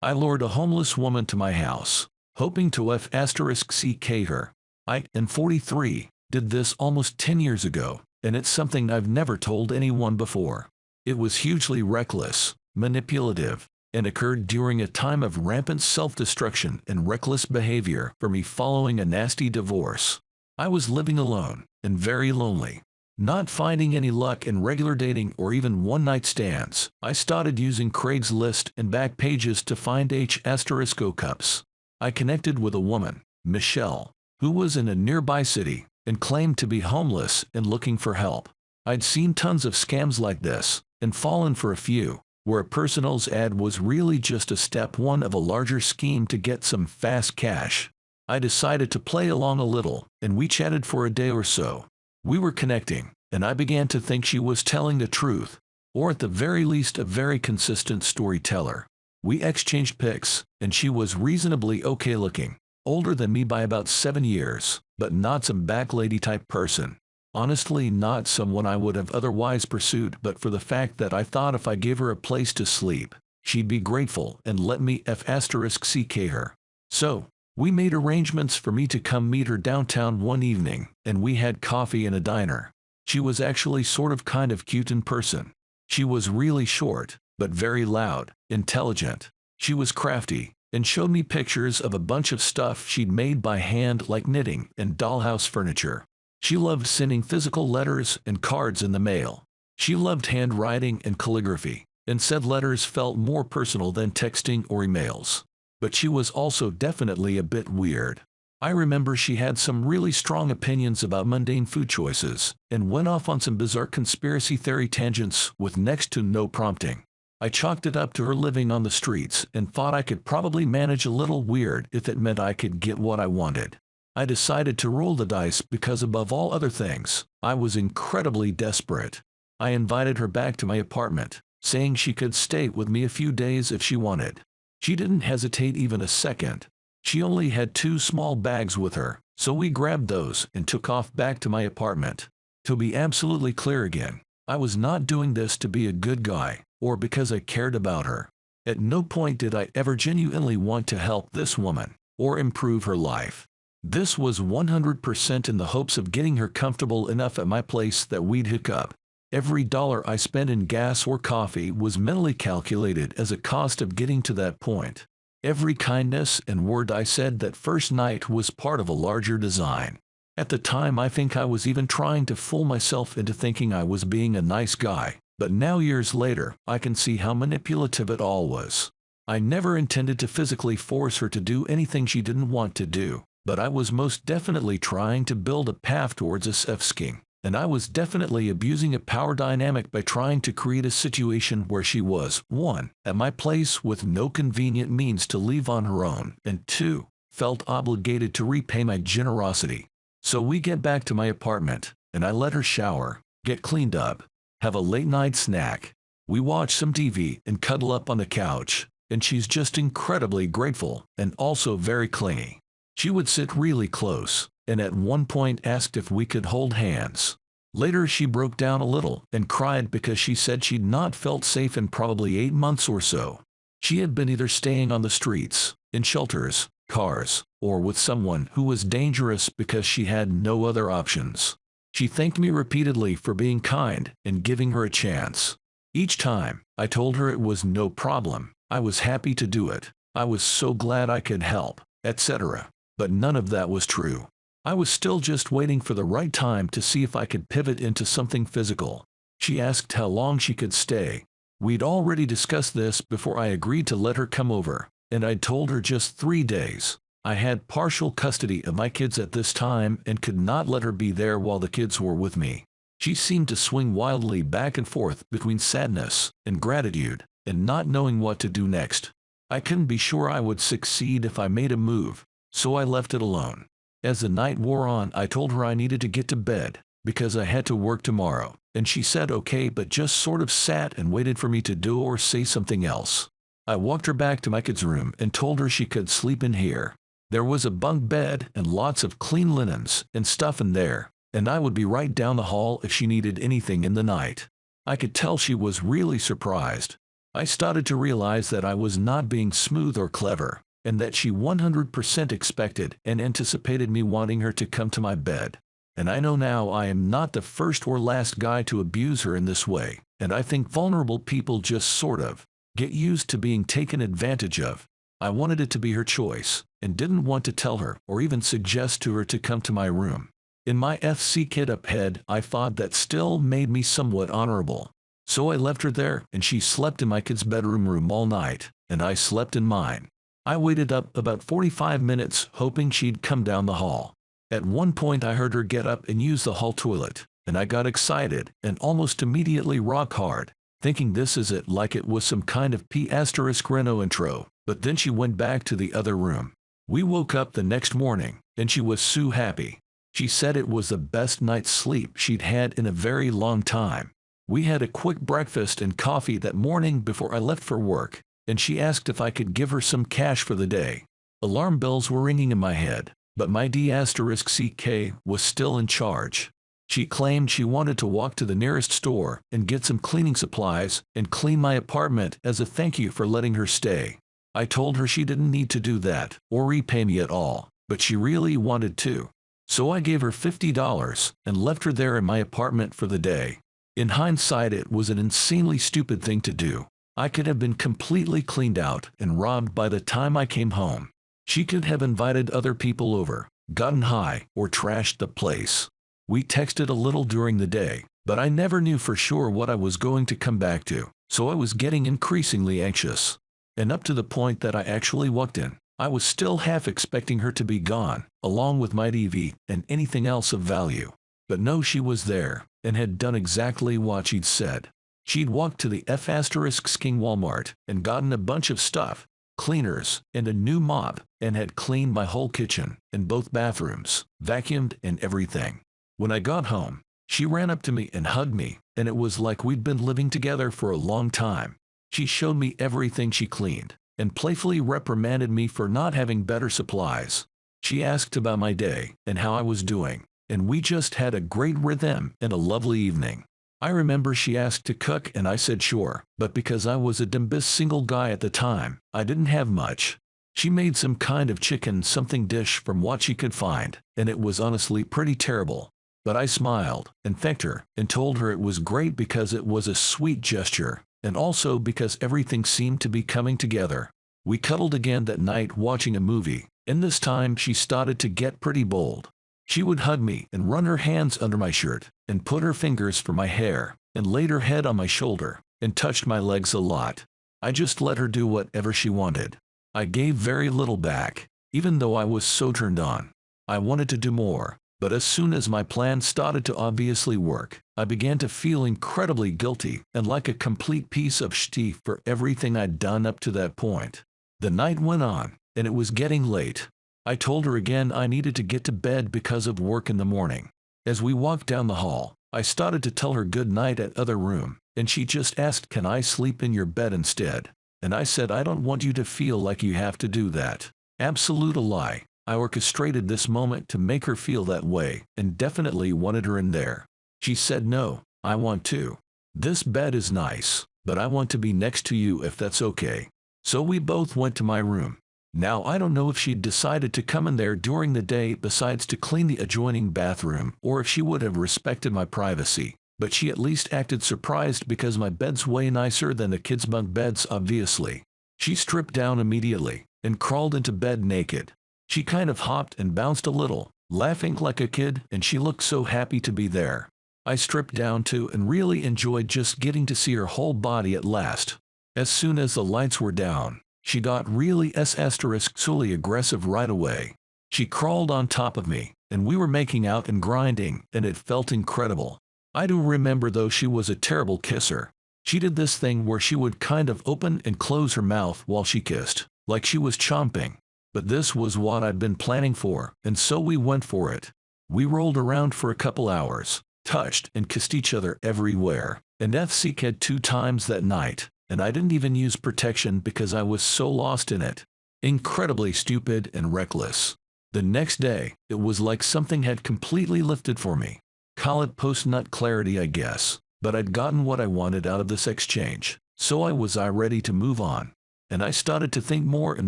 I lured a homeless woman to my house, hoping to f*ck her. I, in 43, did this almost 10 years ago, and it's something I've never told anyone before. It was hugely reckless, manipulative, and occurred during a time of rampant self-destruction and reckless behavior for me following a nasty divorce. I was living alone, and very lonely. Not finding any luck in regular dating or even one-night stands, I started using Craigslist and Backpages to find h*cups. I connected with a woman, Michelle, who was in a nearby city and claimed to be homeless and looking for help. I'd seen tons of scams like this and fallen for a few, where a personal's ad was really just a step one of a larger scheme to get some fast cash. I decided to play along a little, and we chatted for a day or so. We were connecting, and I began to think she was telling the truth, or at the very least a very consistent storyteller. We exchanged pics, and she was reasonably okay looking, older than me by about 7 years, but not some backlady type person. Honestly, not someone I would have otherwise pursued, but for the fact that I thought if I gave her a place to sleep, she'd be grateful and let me f*ck her. So, we made arrangements for me to come meet her downtown one evening, and we had coffee in a diner. She was actually sort of kind of cute in person. She was really short, but very loud, intelligent. She was crafty, and showed me pictures of a bunch of stuff she'd made by hand like knitting and dollhouse furniture. She loved sending physical letters and cards in the mail. She loved handwriting and calligraphy, and said letters felt more personal than texting or emails. But she was also definitely a bit weird. I remember she had some really strong opinions about mundane food choices, and went off on some bizarre conspiracy theory tangents with next to no prompting. I chalked it up to her living on the streets and thought I could probably manage a little weird if it meant I could get what I wanted. I decided to roll the dice because above all other things, I was incredibly desperate. I invited her back to my apartment, saying she could stay with me a few days if she wanted. She didn't hesitate even a second. She only had 2 small bags with her, so we grabbed those and took off back to my apartment. To be absolutely clear again, I was not doing this to be a good guy, or because I cared about her. At no point did I ever genuinely want to help this woman, or improve her life. This was 100% in the hopes of getting her comfortable enough at my place that we'd hook up. Every dollar I spent in gas or coffee was mentally calculated as a cost of getting to that point. Every kindness and word I said that first night was part of a larger design. At the time, I think I was even trying to fool myself into thinking I was being a nice guy, but now years later, I can see how manipulative it all was. I never intended to physically force her to do anything she didn't want to do, but I was most definitely trying to build a path towards a self-esteem. And I was definitely abusing a power dynamic by trying to create a situation where she was, 1, at my place with no convenient means to leave on her own, and 2, felt obligated to repay my generosity. So we get back to my apartment, and I let her shower, get cleaned up, have a late-night snack. We watch some TV and cuddle up on the couch, and she's just incredibly grateful and also very clingy. She would sit really close, and at one point asked if we could hold hands. Later she broke down a little and cried because she said she'd not felt safe in probably 8 months or so. She had been either staying on the streets, in shelters, cars, or with someone who was dangerous because she had no other options. She thanked me repeatedly for being kind and giving her a chance. Each time, I told her it was no problem, I was happy to do it, I was so glad I could help, etc. But none of that was true. I was still just waiting for the right time to see if I could pivot into something physical. She asked how long she could stay. We'd already discussed this before I agreed to let her come over, and I'd told her just 3 days. I had partial custody of my kids at this time and could not let her be there while the kids were with me. She seemed to swing wildly back and forth between sadness and gratitude and not knowing what to do next. I couldn't be sure I would succeed if I made a move, so I left it alone. As the night wore on, I told her I needed to get to bed because I had to work tomorrow, and she said okay, but just sort of sat and waited for me to do or say something else. I walked her back to my kids' room and told her she could sleep in here. There was a bunk bed and lots of clean linens and stuff in there, and I would be right down the hall if she needed anything in the night. I could tell she was really surprised. I started to realize that I was not being smooth or clever, and that she 100% expected and anticipated me wanting her to come to my bed. And I know now I am not the first or last guy to abuse her in this way, and I think vulnerable people just sort of get used to being taken advantage of. I wanted it to be her choice, and didn't want to tell her or even suggest to her to come to my room. In my FC kid up head, I thought that still made me somewhat honorable. So I left her there, and she slept in my kid's bedroom all night, and I slept in mine. I waited up about 45 minutes, hoping she'd come down the hall. At one point I heard her get up and use the hall toilet, and I got excited and almost immediately rock hard, thinking this is it, like it was some kind of P***Reno intro, but then she went back to the other room. We woke up the next morning, and she was so happy. She said it was the best night's sleep she'd had in a very long time. We had a quick breakfast and coffee that morning before I left for work, and she asked if I could give her some cash for the day. Alarm bells were ringing in my head, but my D***CK was still in charge. She claimed she wanted to walk to the nearest store and get some cleaning supplies and clean my apartment as a thank you for letting her stay. I told her she didn't need to do that or repay me at all, but she really wanted to. So I gave her $50 and left her there in my apartment for the day. In hindsight, it was an insanely stupid thing to do. I could have been completely cleaned out and robbed by the time I came home. She could have invited other people over, gotten high, or trashed the place. We texted a little during the day, but I never knew for sure what I was going to come back to, so I was getting increasingly anxious. And up to the point that I actually walked in, I was still half expecting her to be gone, along with my TV and anything else of value. But no, she was there, and had done exactly what she'd said. She'd walked to the F***ing Walmart and gotten a bunch of stuff, cleaners, and a new mop, and had cleaned my whole kitchen and both bathrooms, vacuumed and everything. When I got home, she ran up to me and hugged me, and it was like we'd been living together for a long time. She showed me everything she cleaned, and playfully reprimanded me for not having better supplies. She asked about my day and how I was doing, and we just had a great rhythm and a lovely evening. I remember she asked to cook and I said sure, but because I was a dumbass single guy at the time, I didn't have much. She made some kind of chicken something dish from what she could find, and it was honestly pretty terrible. But I smiled and thanked her and told her it was great because it was a sweet gesture, and also because everything seemed to be coming together. We cuddled again that night watching a movie, and this time she started to get pretty bold. She would hug me and run her hands under my shirt, and put her fingers for my hair, and laid her head on my shoulder, and touched my legs a lot. I just let her do whatever she wanted. I gave very little back, even though I was so turned on. I wanted to do more, but as soon as my plan started to obviously work, I began to feel incredibly guilty and like a complete piece of shit for everything I'd done up to that point. The night went on, and it was getting late. I told her again I needed to get to bed because of work in the morning. As we walked down the hall, I started to tell her good night at other room, and she just asked, "Can I sleep in your bed instead?" And I said, "I don't want you to feel like you have to do that." Absolute lie. I orchestrated this moment to make her feel that way, and definitely wanted her in there. She said, "No, I want to. This bed is nice, but I want to be next to you if that's okay." So we both went to my room. Now I don't know if she'd decided to come in there during the day besides to clean the adjoining bathroom, or if she would have respected my privacy, but she at least acted surprised because my bed's way nicer than the kids' bunk beds obviously. She stripped down immediately, and crawled into bed naked. She kind of hopped and bounced a little, laughing like a kid, and she looked so happy to be there. I stripped down too and really enjoyed just getting to see her whole body at last. As soon as the lights were down, she got really solely aggressive right away. She crawled on top of me, and we were making out and grinding, and it felt incredible. I do remember though she was a terrible kisser. She did this thing where she would kind of open and close her mouth while she kissed, like she was chomping. But this was what I'd been planning for, and so we went for it. We rolled around for a couple hours, touched and kissed each other everywhere, and FC'd 2 times that night. And I didn't even use protection because I was so lost in it. Incredibly stupid and reckless. The next day, it was like something had completely lifted for me. Call it post-nut clarity, I guess. But I'd gotten what I wanted out of this exchange, So I ready to move on. And I started to think more and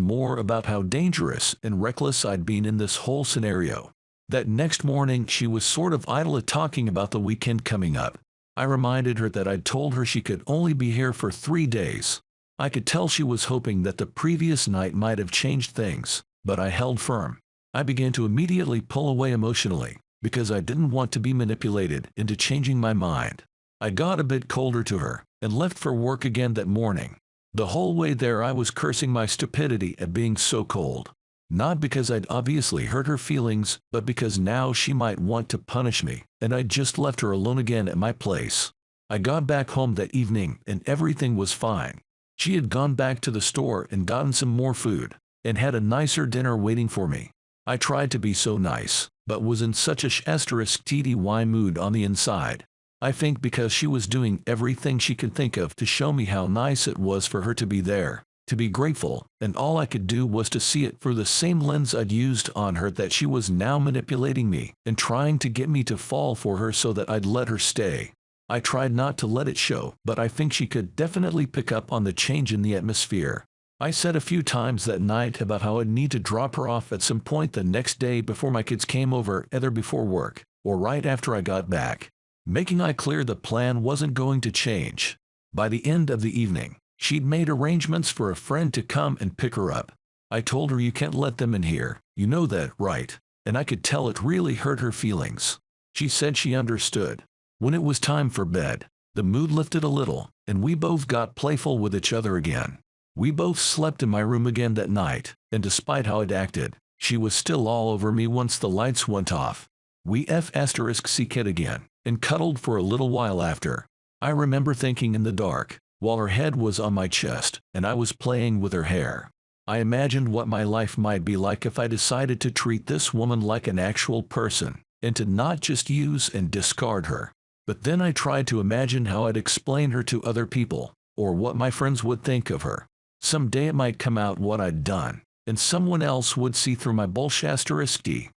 more about how dangerous and reckless I'd been in this whole scenario. That next morning she was sort of idle talking about the weekend coming up. I reminded her that I'd told her she could only be here for 3 days. I could tell she was hoping that the previous night might have changed things, but I held firm. I began to immediately pull away emotionally, because I didn't want to be manipulated into changing my mind. I got a bit colder to her, and left for work again that morning. The whole way there I was cursing my stupidity at being so cold. Not because I'd obviously hurt her feelings, but because now she might want to punish me, and I'd just left her alone again at my place. I got back home that evening and everything was fine. She had gone back to the store and gotten some more food, and had a nicer dinner waiting for me. I tried to be so nice, but was in such a *TDY mood on the inside. I think because she was doing everything she could think of to show me how nice it was for her to be there, to be grateful, and all I could do was to see it through the same lens I'd used on her, that she was now manipulating me and trying to get me to fall for her so that I'd let her stay. I tried not to let it show, but I think she could definitely pick up on the change in the atmosphere. I said a few times that night about how I'd need to drop her off at some point the next day before my kids came over, either before work or right after I got back, making it clear the plan wasn't going to change. By the end of the evening, she'd made arrangements for a friend to come and pick her up. I told her, "You can't let them in here, you know that, right?" And I could tell it really hurt her feelings. She said she understood. When it was time for bed, the mood lifted a little, and we both got playful with each other again. We both slept in my room again that night, and despite how I'd acted, she was still all over me once the lights went off. We **CK'd again, and cuddled for a little while after. I remember thinking in the dark, while her head was on my chest, and I was playing with her hair. I imagined what my life might be like if I decided to treat this woman like an actual person, and to not just use and discard her. But then I tried to imagine how I'd explain her to other people, or what my friends would think of her. Someday it might come out what I'd done, and someone else would see through my bullshit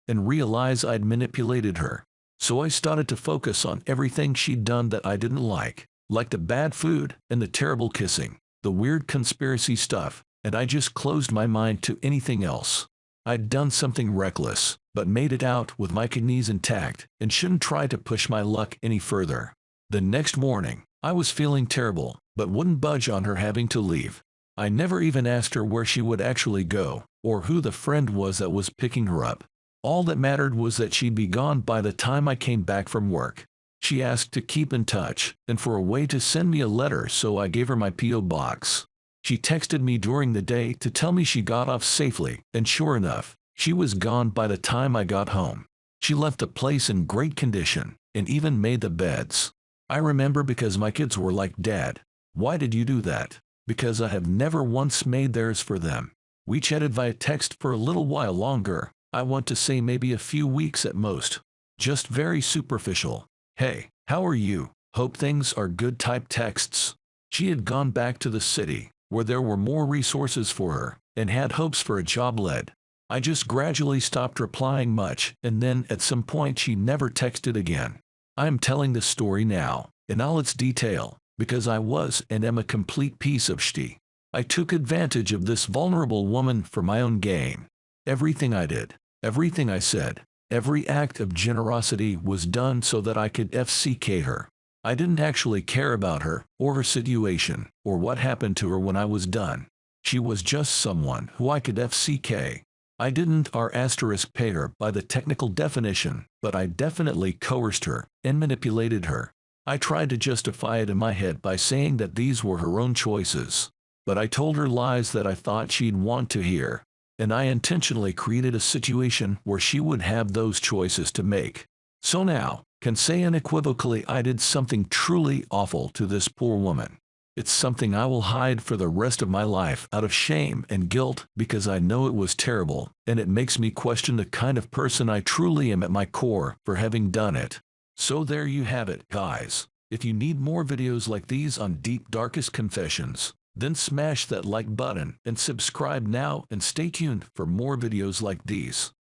and realize I'd manipulated her. So I started to focus on everything she'd done that I didn't like the bad food and the terrible kissing, the weird conspiracy stuff, and I just closed my mind to anything else. I'd done something reckless, but made it out with my kidneys intact, and shouldn't try to push my luck any further. The next morning, I was feeling terrible, but wouldn't budge on her having to leave. I never even asked her where she would actually go, or who the friend was that was picking her up. All that mattered was that she'd be gone by the time I came back from work. She asked to keep in touch, and for a way to send me a letter, so I gave her my P.O. box. She texted me during the day to tell me she got off safely, and sure enough, she was gone by the time I got home. She left the place in great condition, and even made the beds. I remember because my kids were like, "Dad, why did you do that?" Because I have never once made theirs for them. We chatted via text for a little while longer. I want to say maybe a few weeks at most. Just very superficial. "Hey, how are you? Hope things are good" type texts. She had gone back to the city, where there were more resources for her, and had hopes for a job lead. I just gradually stopped replying much, and then at some point she never texted again. I am telling this story now, in all its detail, because I was and am a complete piece of shit. I took advantage of this vulnerable woman for my own gain. Everything I did, everything I said, every act of generosity was done so that I could FCK her. I didn't actually care about her, or her situation, or what happened to her when I was done. She was just someone who I could FCK. I didn't **pay her by the technical definition, but I definitely coerced her and manipulated her. I tried to justify it in my head by saying that these were her own choices. But I told her lies that I thought she'd want to hear. And I intentionally created a situation where she would have those choices to make. So now, can say unequivocally I did something truly awful to this poor woman. It's something I will hide for the rest of my life out of shame and guilt, because I know it was terrible, and it makes me question the kind of person I truly am at my core for having done it. So there you have it, guys. If you need more videos like these on deep darkest confessions, then smash that like button and subscribe now, and stay tuned for more videos like these.